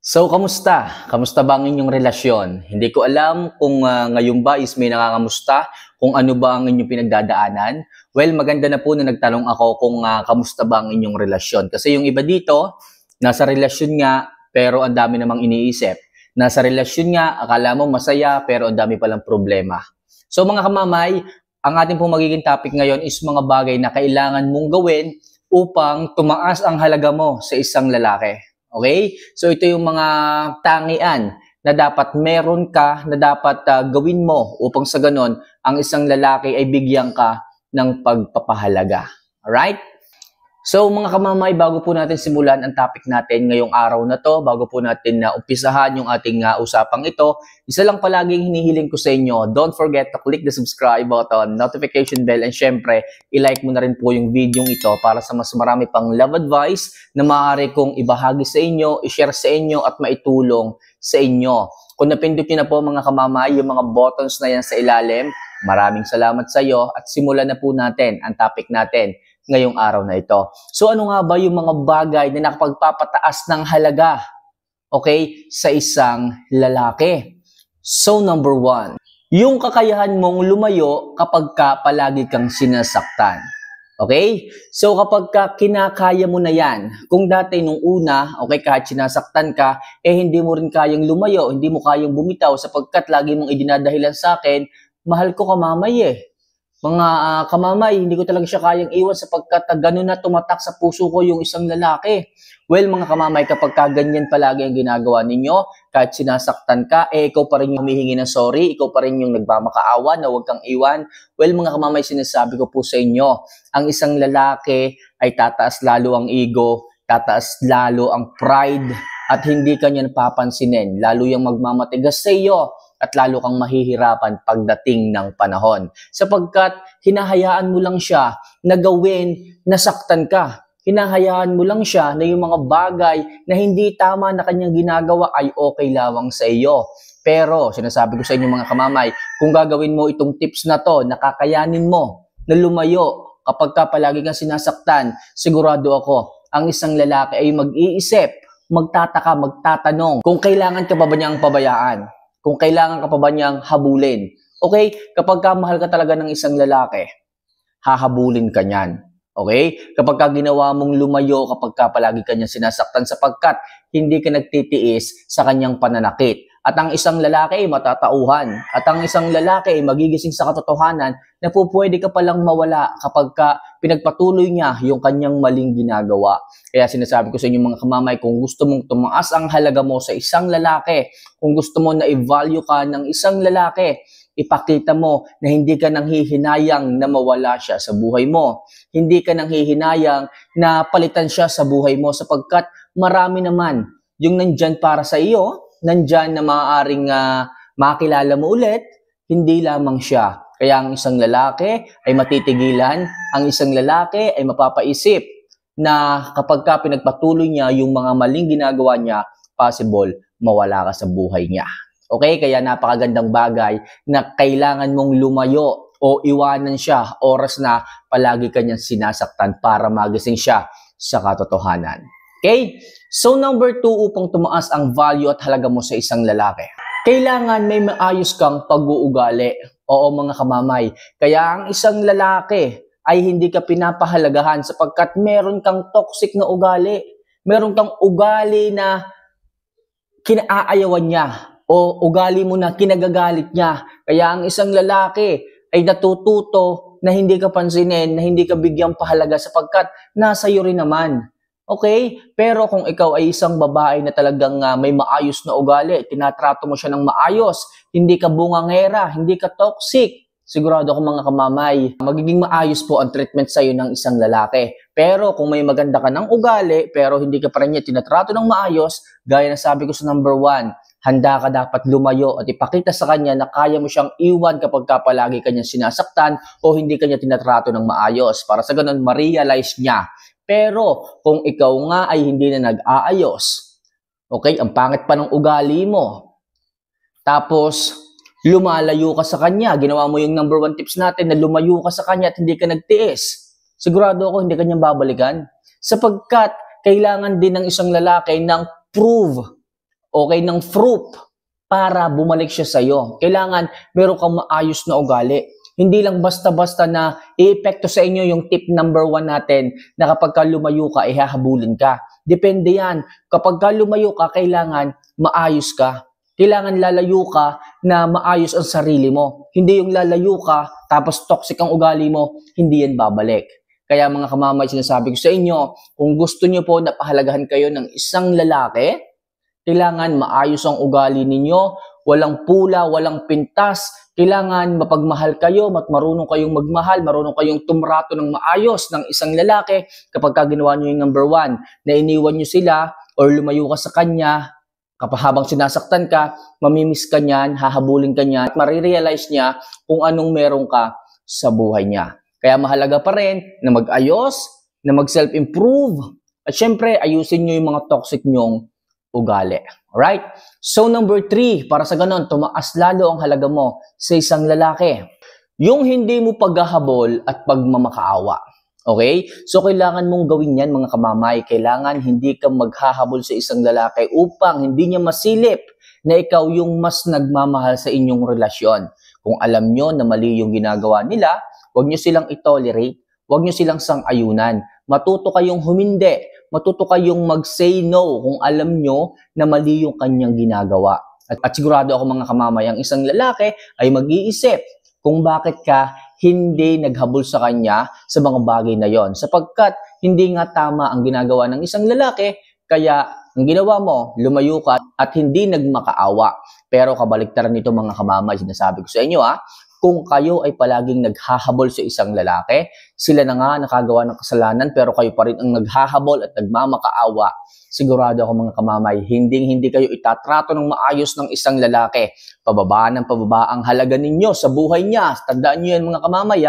So, kamusta? Kamusta ba ang inyong relasyon? Hindi ko alam kung ngayon ba is may nangangamusta, kung ano ba ang inyong pinagdadaanan. Well, maganda na po na nagtanong ako kung kamusta ba ang inyong relasyon. Kasi yung iba dito, nasa relasyon nga, pero ang dami namang iniisip. Nasa relasyon nga, akala mo masaya, pero ang dami palang problema. So, mga kamamay, ang ating pong magiging topic ngayon is mga bagay na kailangan mong gawin upang tumaas ang halaga mo sa isang lalaki. Okay? So ito yung mga tangian na dapat meron ka, na dapat gawin mo upang sa ganon, ang isang lalaki ay bigyan ka ng pagpapahalaga. Alright? So mga kamamay, bago po natin simulan ang topic natin ngayong araw na to, bago po natin umpisahan yung ating usapang ito, isa lang palaging hinihiling ko sa inyo, don't forget to click the subscribe button, notification bell, and syempre, i-like mo na rin po yung video ito para sa mas marami pang love advice na maaari kong ibahagi sa inyo, i-share sa inyo at maitulong sa inyo. Kung napindot nyo na po mga kamamay, yung mga buttons na yan sa ilalim, maraming salamat sa iyo at simulan na po natin ang topic natin ngayong araw na ito. So ano nga ba yung mga bagay na nakapagpapataas ng halaga, okay, sa isang lalaki? So number 1, yung kakayahan mong lumayo kapag ka palagi kang sinasaktan. Okay? So kapag ka kinakaya mo na yan, kung dati nung una, okay, kahit sinasaktan ka, hindi mo rin kayang lumayo, hindi mo kayang bumitaw sapagkat lagi mong idinadahilan sa akin, mahal ko kamamay Mga kamamay, hindi ko talaga siya kayang iwan sapagkat ganun na tumatak sa puso ko yung isang lalaki. Well, mga kamamay, kapag ganyan palagi ang ginagawa ninyo, kahit sinasaktan ka, ikaw pa rin yung humihingi ng sorry, ikaw pa rin yung nagmamakaawa na huwag kang iwan. Well, mga kamamay, sinasabi ko po sa inyo, ang isang lalaki ay tataas lalo ang ego, tataas lalo ang pride, at hindi ka niya napapansinin. Lalo yung magmamatigas sa iyo, at lalo kang mahihirapan pagdating ng panahon. Sapagkat hinahayaan mo lang siya na gawin na saktan ka. Hinahayaan mo lang siya na yung mga bagay na hindi tama na kanyang ginagawa ay okay lawang sa iyo. Pero, sinasabi ko sa inyo mga kamamay, kung gagawin mo itong tips na to, nakakayanin mo na lumayo kapag ka palagi kang sinasaktan, sigurado ako, ang isang lalaki ay mag-iisip, magtataka, magtatanong kung kailangan ka ba niyang pabayaan. Kung kailangan ka pa ba niyang habulin. Okay? Kapag mahal ka talaga ng isang lalaki, hahabulin ka niyan. Okay? Kapag ginawa mong lumayo, kapag palagi ka niyang sinasaktan sapagkat hindi ka nagtitiis sa kanyang pananakit. At ang isang lalaki ay matatauhan. At ang isang lalaki ay magigising sa katotohanan na pwede ka palang mawala kapag pinagpatuloy niya yung kanyang maling ginagawa. Kaya sinasabi ko sa inyo mga kamamay, kung gusto mong tumaas ang halaga mo sa isang lalaki, kung gusto mo na i-value ka ng isang lalaki, ipakita mo na hindi ka nanghihinayang na mawala siya sa buhay mo. Hindi ka nanghihinayang na palitan siya sa buhay mo sapagkat marami naman yung nandyan para sa iyo, nandyan na maaaring makilala mo ulit, hindi lamang siya. Kaya ang isang lalaki ay matitigilan, ang isang lalaki ay mapapaisip na kapag pinagpatuloy niya yung mga maling ginagawa niya, possible mawala ka sa buhay niya. Okay? Kaya napakagandang bagay na kailangan mong lumayo o iwanan siya oras na palagi kanyang sinasaktan para magising siya sa katotohanan. Okay? So number 2, upang tumaas ang value at halaga mo sa isang lalaki, kailangan may maayos kang pag-uugali. Oo mga kamamay. Kaya ang isang lalaki ay hindi ka pinapahalagahan sapagkat meron kang toxic na ugali. Meron kang ugali na kinaayawan niya o ugali mo na kinagagalit niya. Kaya ang isang lalaki ay natututo na hindi ka pansinin, na hindi ka bigyang pahalaga sapagkat nasa iyo rin naman. Okay? Pero kung ikaw ay isang babae na talagang may maayos na ugali, tinatrato mo siya ng maayos, hindi ka bungangera, hindi ka toxic, sigurado ako mga kamamay, magiging maayos po ang treatment sa'yo ng isang lalaki. Pero kung may maganda ka ng ugali, pero hindi ka pa rin niya tinatrato ng maayos, gaya na sabi ko sa number 1, handa ka dapat lumayo at ipakita sa kanya na kaya mo siyang iwan kapag palagi kanyang sinasaktan o hindi kanya tinatrato ng maayos. Para sa ganun, ma-realize niya. Pero kung ikaw nga ay hindi na nag-aayos, okay, ang pangit pa ng ugali mo, tapos lumalayo ka sa kanya, ginawa mo yung number 1 tips natin na lumayo ka sa kanya at hindi ka nagtiis, sigurado ako hindi kanyang babalikan. Sapagkat kailangan din ng isang lalaki ng prove okay, ng fruit para bumalik siya sa'yo. Kailangan meron kang maayos na ugali. Hindi lang basta-basta na i-epekto sa inyo yung tip number 1 natin na kapag ka lumayo ka, ihahabulin ka. Depende yan. Kapag ka lumayo ka, kailangan maayos ka. Kailangan lalayo ka na maayos ang sarili mo. Hindi yung lalayo ka, tapos toxic ang ugali mo, hindi yan babalik. Kaya mga kamamay, sinasabi ko sa inyo, kung gusto nyo po na pahalagahan kayo ng isang lalaki, kailangan maayos ang ugali ninyo, walang pula, walang pintas. Kailangan mapagmahal kayo, marunong kayong magmahal, marunong kayong tumrato ng maayos ng isang lalaki kapag ginawa nyo yung number 1, na iniwan nyo sila or lumayo ka sa kanya, kapag habang sinasaktan ka, mamimiss ka niyan, hahabulin ka niya, at marirealize niya kung anong meron ka sa buhay niya. Kaya mahalaga pa rin na mag-ayos, na mag-self-improve, at syempre ayusin nyo yung mga toxic nyong ugali. Alright? So number 3, para sa ganon, tumaas lalo ang halaga mo sa isang lalaki. Yung hindi mo paghahabol at pagmamakaawa. Okay? So kailangan mong gawin yan mga kamamay. Kailangan hindi ka maghahabol sa isang lalaki upang hindi niya masilip na ikaw yung mas nagmamahal sa inyong relasyon. Kung alam nyo na mali yung ginagawa nila, huwag nyo silang itolerate, huwag nyo silang sang-ayunan. Matuto kayong humindi. Matuto kayong mag-say no kung alam nyo na mali yung kanyang ginagawa. At sigurado ako mga kamamay, ang isang lalaki ay mag-iisip kung bakit ka hindi naghabol sa kanya sa mga bagay na yon. Sapagkat hindi nga tama ang ginagawa ng isang lalaki, kaya ang ginawa mo, lumayo ka at hindi nagmakaawa. Pero kabaliktaran nito mga kamamay, sinasabi ko sa inyo kung kayo ay palaging naghahabol sa isang lalaki, sila na nga nakagawa ng kasalanan pero kayo pa rin ang naghahabol at nagmamakaawa, sigurado ako mga kamamay, hindi kayo itatrato ng maayos ng isang lalaki. Pababa ng pababa ang halaga ninyo sa buhay niya. Tandaan niyo yan mga kamamay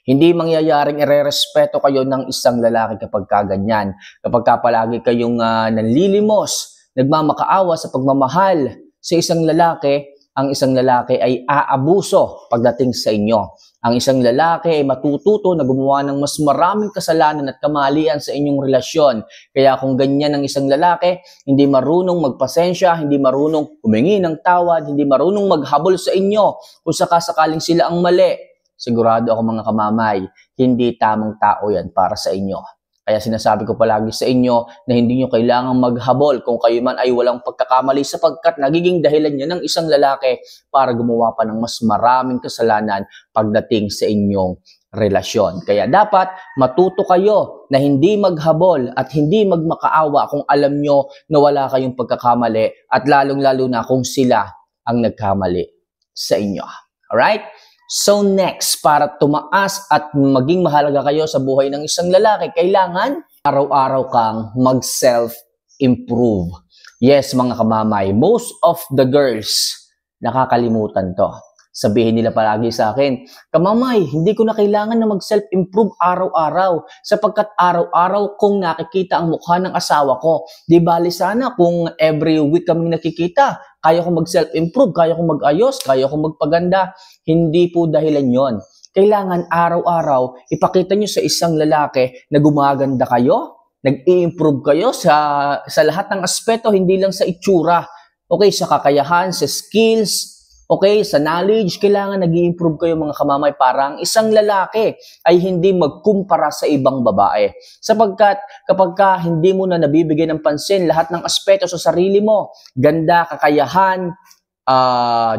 Hindi mangyayaring irerespeto kayo ng isang lalaki kapag kaganyan. Kapag palagi kayong nanlilimos, nagmamakaawa sa pagmamahal sa isang lalaki, ang isang lalaki ay aabuso pagdating sa inyo. Ang isang lalaki ay matututo na gumawa ng mas maraming kasalanan at kamalian sa inyong relasyon. Kaya kung ganyan ang isang lalaki, hindi marunong magpasensya, hindi marunong humingi ng tawad, hindi marunong maghabol sa inyo kung sakasakaling sila ang mali, sigurado ako mga kamamay, hindi tamang tao yan para sa inyo. Kaya sinasabi ko palagi sa inyo na hindi nyo kailangang maghabol kung kayo man ay walang pagkakamali sapagkat nagiging dahilan nyo ng isang lalaki para gumawa pa ng mas maraming kasalanan pagdating sa inyong relasyon. Kaya dapat matuto kayo na hindi maghabol at hindi magmakaawa kung alam nyo na wala kayong pagkakamali at lalong-lalo na kung sila ang nagkamali sa inyo. Alright? So next, para tumaas at maging mahalaga kayo sa buhay ng isang lalaki, kailangan araw-araw kang mag-self-improve. Yes, mga kamamay, most of the girls nakakalimutan to. Sabihin nila palagi sa akin, kamamay, hindi ko na kailangan na mag-self-improve araw-araw sapagkat araw-araw kong nakikita ang mukha ng asawa ko. Di bali sana kung every week kami nakikita, kaya kong mag-self-improve, kaya kong mag-ayos, kaya kong magpaganda. Hindi po dahilan yon. Kailangan araw-araw ipakita nyo sa isang lalaki na gumaganda kayo, nag-i-improve kayo sa lahat ng aspeto, hindi lang sa itsura. Okay, sa kakayahan, sa skills, okay, sa knowledge, kailangan nag-i-improve kayo mga kamamay para ang isang lalaki ay hindi magkumpara sa ibang babae. Sapagkat kapag hindi mo na nabibigay ng pansin lahat ng aspeto sa sarili mo, ganda, kakayahan,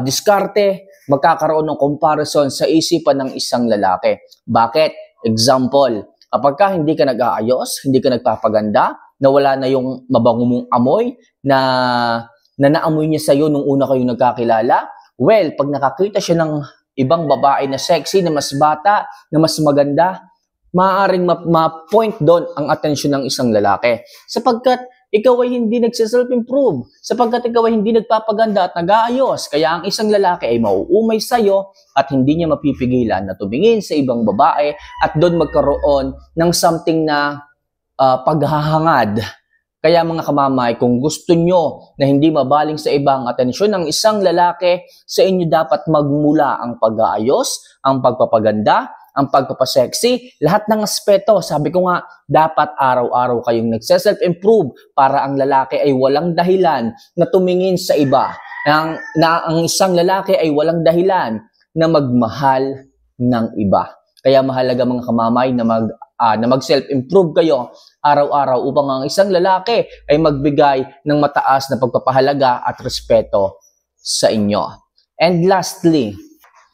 diskarte, magkakaroon ng comparison sa isipan ng isang lalaki. Bakit? Example, kapag hindi ka nag-aayos, hindi ka nagpapaganda, nawala na yung mabango mong amoy na naamoy niya sa'yo nung una kayong nagkakilala, well, pag nakakita siya ng ibang babae na sexy, na mas bata, na mas maganda, maaaring ma-point doon ang atensyon ng isang lalaki. Sapagkat ikaw ay hindi nagsiself-improve. Sapagkat ikaw ay hindi nagpapaganda at nag-aayos. Kaya ang isang lalaki ay mauumay sa'yo at hindi niya mapipigilan na tumingin sa ibang babae at doon magkaroon ng something na paghahangad. Kaya mga kamamay, kung gusto nyo na hindi mabaling sa ibang atensyon ng isang lalaki, sa inyo dapat magmula ang pag-aayos, ang pagpapaganda, ang pagpapasexy, lahat ng aspeto. Sabi ko nga, dapat araw-araw kayong nagse-self-improve para ang lalaki ay walang dahilan na tumingin sa iba. Ang isang lalaki ay walang dahilan na magmahal ng iba. Kaya mahalaga mga kamamay na mag-self-improve kayo araw-araw upang ang isang lalaki ay magbigay ng mataas na pagpapahalaga at respeto sa inyo. And lastly,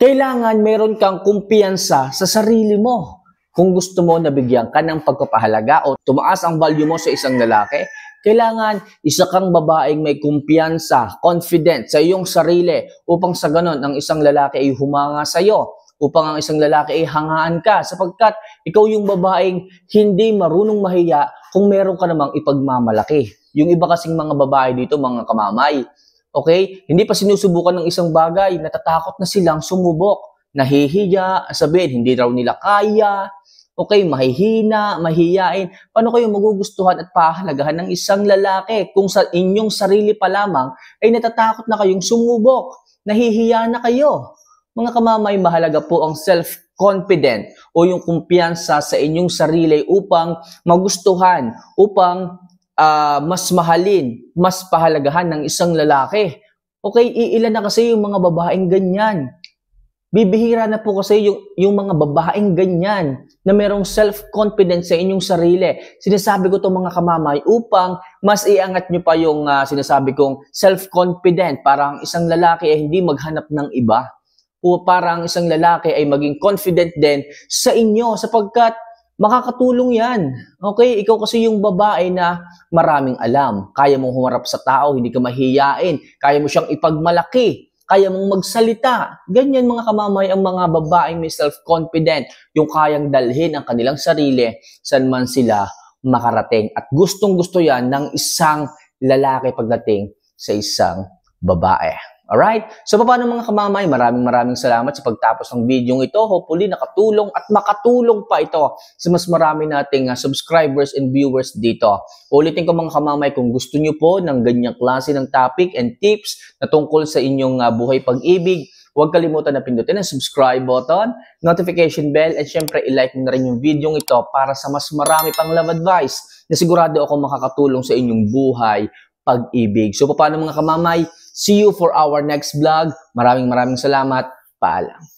kailangan meron kang kumpiyansa sa sarili mo. Kung gusto mo na bigyan ka ng pagpapahalaga o tumaas ang value mo sa isang lalaki, kailangan isa kang babaeng may kumpiyansa, confident sa iyong sarili upang sa ganon ang isang lalaki ay humanga sa iyo, upang ang isang lalaki ay hangaan ka sapagkat ikaw yung babaeng hindi marunong mahiya kung meron ka namang ipagmamalaki. Yung iba kasing mga babae dito, mga kamamay, okay? Hindi pa sinusubukan ng isang bagay, natatakot na silang sumubok, nahihiya, sabihin, hindi raw nila kaya, okay, mahihina, mahihiyain. Paano kayo magugustuhan at pahalagahan ng isang lalaki kung sa inyong sarili pa lamang ay natatakot na kayong sumubok, nahihiya na kayo? Mga kamamay, mahalaga po ang self-confident o yung kumpiyansa sa inyong sarili upang magustuhan, upang mas mahalin, mas pahalagahan ng isang lalaki. Okay, iilan na kasi yung mga babaeng ganyan. Bibihira na po kasi yung mga babaeng ganyan na merong self-confidence sa inyong sarili. Sinasabi ko to mga kamamay upang mas iangat nyo pa yung sinasabi kong self-confident para ang isang lalaki ay hindi maghanap ng iba. O para ang isang lalaki ay maging confident din sa inyo sapagkat makakatulong yan. Okay? Ikaw kasi yung babae na maraming alam. Kaya mong humarap sa tao, hindi ka mahihiyain. Kaya mo siyang ipagmalaki. Kaya mong magsalita. Ganyan mga kamamay ang mga babaeng may self-confident. Yung kayang dalhin ang kanilang sarili saan man sila makarating. At gustong-gusto yan ng isang lalaki pagdating sa isang babae. Alright? So, paano mga kamamay? Maraming salamat sa pagtapos ng video ito. Hopefully, nakatulong at makatulong pa ito sa mas marami nating subscribers and viewers dito. Ulitin ko mga kamamay, kung gusto nyo po ng ganyang klase ng topic and tips na tungkol sa inyong buhay pag-ibig, huwag kalimutan na pindutin ang subscribe button, notification bell, at syempre, i-like mo na rin yung video ito para sa mas marami pang love advice na sigurado ako makakatulong sa inyong buhay pag-ibig. So, paano mga kamamay? See you for our next vlog. Maraming salamat. Paalam.